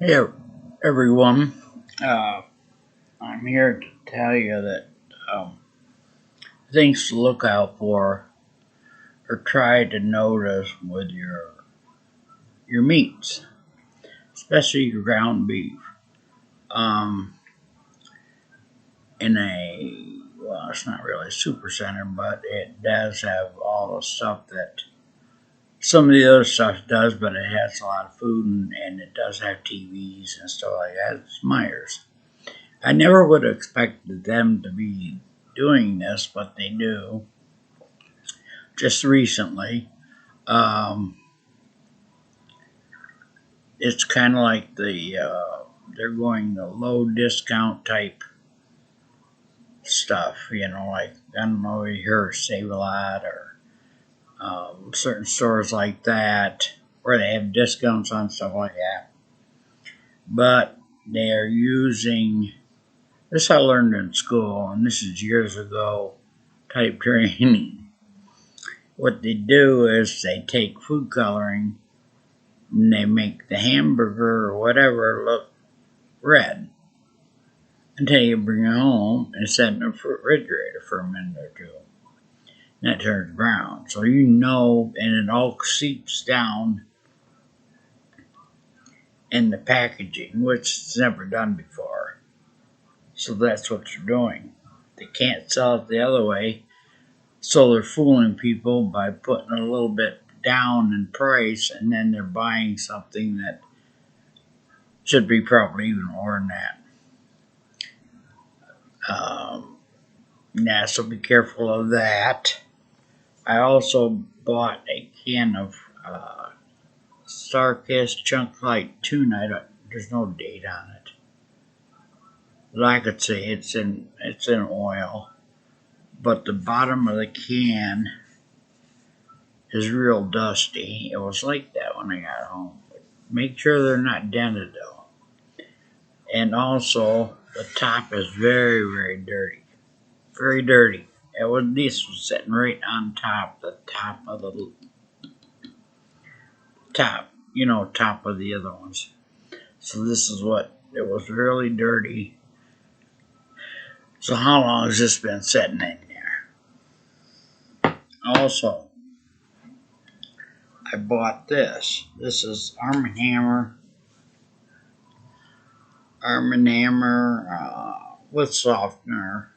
Hey everyone, uh, I'm here to tell you that um, things to look out for or try to notice with your meats, especially your ground beef. Um, in it's not really a super center, but it does have all the stuff that some of the other stuff does, but it has a lot of food and it does have TVs and stuff like that. It's Myers. I never would have expected them to be doing this, but they do. Just recently, um, it's kind of like they're going the low discount type stuff. Like I don't know, you hear Save a Lot or certain stores like that where they have discounts on stuff like that. But they are using this I learned in school, and this is years ago type training. What they do is they take food coloring and they make the hamburger or whatever look red until you bring it home and set it in the refrigerator for a minute or two. And that turns brown. So and it all seeps down in the packaging, which is never done before. So that's what they're doing. They can't sell it the other way, so they're fooling people by putting a little bit down in price, and then they're buying something that should be probably even more than that. Yeah, so be careful of that. I also bought a can of Starkist Chunk Light tuna. There's no date on it, but I could say it's in oil. But the bottom of the can is real dusty. It was like that when I got home. Make sure they're not dented though. And also, the top is very, very dirty. Very dirty. This was sitting right on the top of the top of the other ones. So this is what it was really dirty. So how long has this been sitting in there? Also, I bought this. This is Arm and Hammer with softener,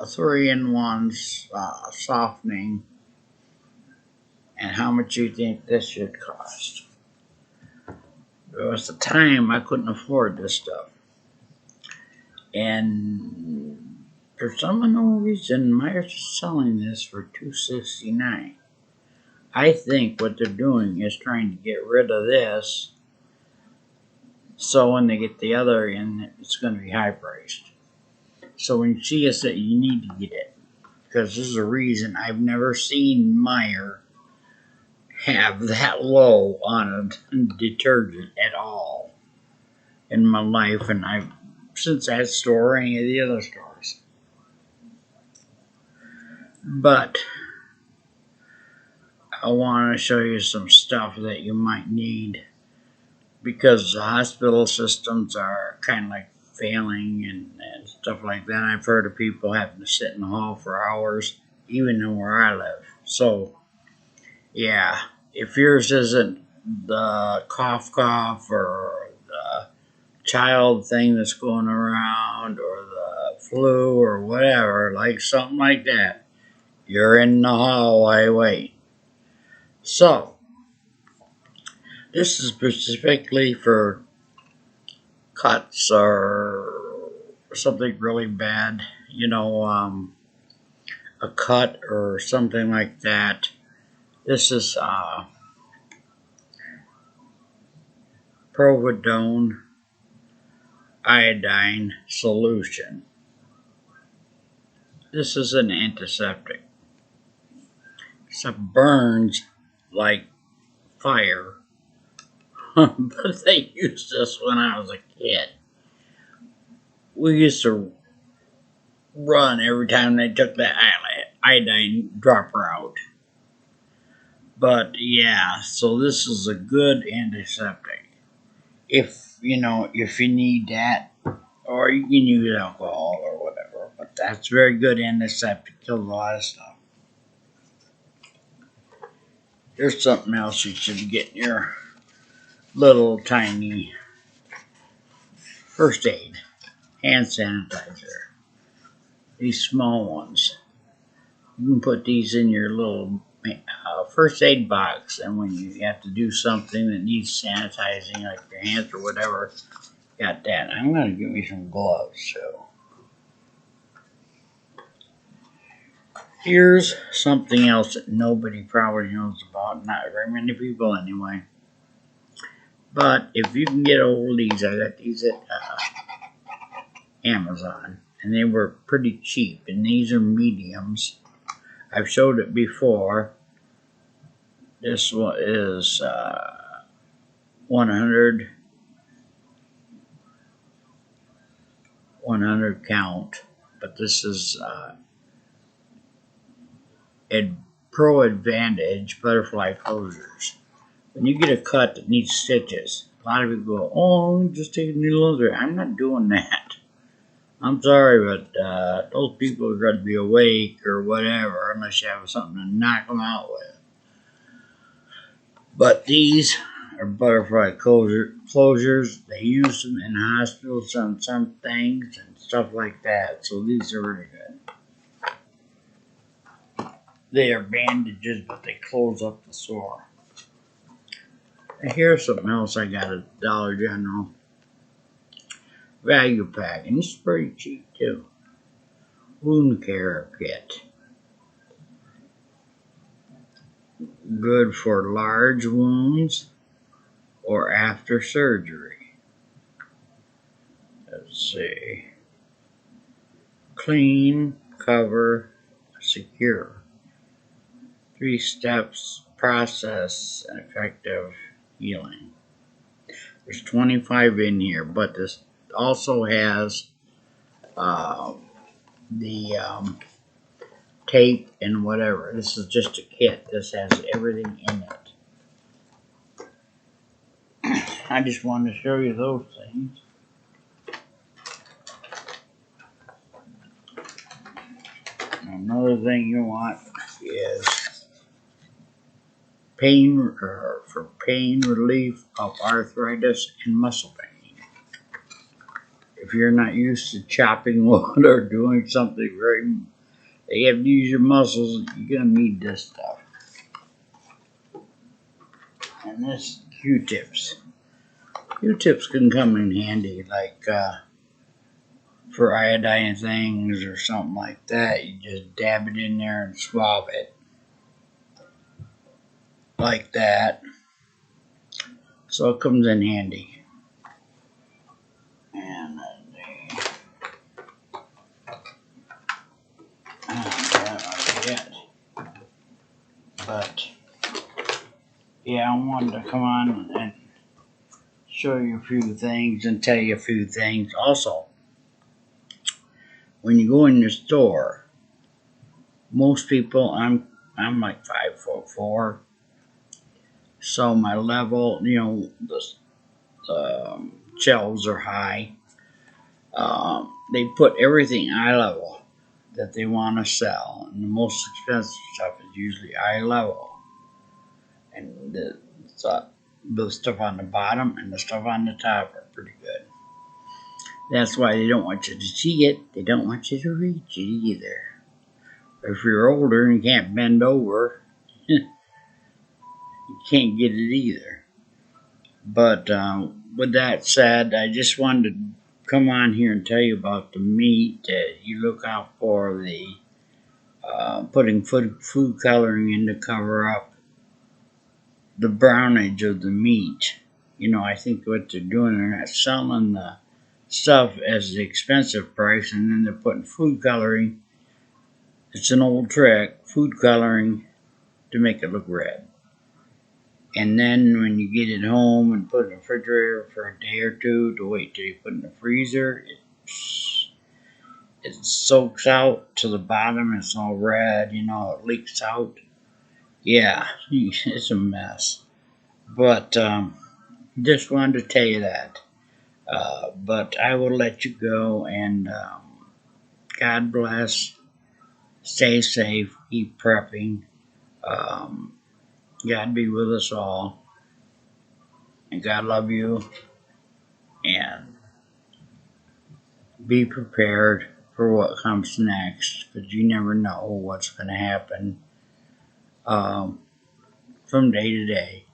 3-in-1 softening. And how much do you think this should cost? There was a time I couldn't afford this stuff. And for some unknown reason, Myers is selling this for $2.69. I think what they're doing is trying to get rid of this, so when they get the other in, it's going to be high priced. So when you see us, that you need to get it, because this is a reason I've never seen Meyer have that low on a detergent at all in my life, and I've since that store or any of the other stores. But I want to show you some stuff that you might need, because the hospital systems are kind of like failing and stuff like that. I've heard of people having to sit in the hall for hours, even in where I live. So, yeah, if yours isn't the cough or the child thing that's going around or the flu or whatever, like something like that, you're in the hallway waiting. So, this is specifically for cuts or something really bad, a cut or something like that. This is Providone iodine solution. This is an antiseptic. So it burns like fire, but they used this when I was a kid. We used to run every time they took that iodine dropper out. But yeah, so this is a good antiseptic. if if you need that, or you can use alcohol or whatever. But that's very good antiseptic, kills a lot of stuff. There's something else you should get in your little tiny first aid hand sanitizer. These small ones. You can put these in your little first aid box, and when you have to do something that needs sanitizing, like your hands or whatever, got that. I'm gonna give me some gloves. So here's something else that nobody probably knows about. Not very many people anyway. But if you can get a hold of these, I got these at Amazon, and they were pretty cheap. And these are mediums. I've showed it before. This one is 100 count, but this is Pro Advantage butterfly closures. When you get a cut that needs stitches, a lot of people go, "Oh, just take a needle under it." I'm not doing that. I'm sorry, but those people are going to be awake or whatever unless you have something to knock them out with. But these are butterfly closures. They use them in hospitals on some things and stuff like that. So these are really good. They are bandages, but they close up the sore. And here's something else I got at Dollar General. Value pack, and it's pretty cheap too. Wound care kit. Good for large wounds or after surgery. Let's see. Clean, cover, secure. 3 steps, process, and effective healing. There's 25 in here, but this also has the tape and whatever. This is just a kit. This has everything in it. I just wanted to show you those things. Another thing you want is for pain relief of arthritis and muscle pain. If you're not used to chopping wood or doing something very, you have to use your muscles, you're gonna need this stuff. And this Q-tips. Q-tips can come in handy, like for iodine things or something like that. You just dab it in there and swab it like that. So it comes in handy. And but yeah, I wanted to come on and show you a few things and tell you a few things. Also, when you go in the store, most people, I'm like 5'4", so my level, the shelves are high. They put everything eye level that they want to sell, and the most expensive stuff is usually eye level, and the stuff on the bottom and the stuff on the top are pretty good. That's why they don't want you to see it. They don't want you to reach it either. If you're older and you can't bend over, you can't get it either. But with that said, I just wanted to come on here and tell you about the meat that you look out for, the putting food coloring in to cover up the brownage of the meat. I think what they're doing, they're not selling the stuff as the expensive price, and then they're putting food coloring. It's an old trick, food coloring, to make it look red. And then when you get it home and put it in the refrigerator for a day or two to wait till you put it in the freezer, it soaks out to the bottom. It's all red, it leaks out. Yeah, it's a mess. But Just wanted to tell you that. But I will let you go, and God bless. Stay safe. Keep prepping. Um, God be with us all. And God love you. And be prepared for what comes next, because you never know what's going to happen um, from day to day.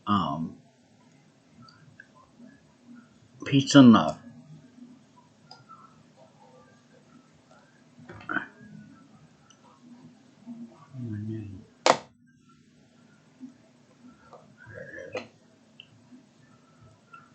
Um, Peace and love.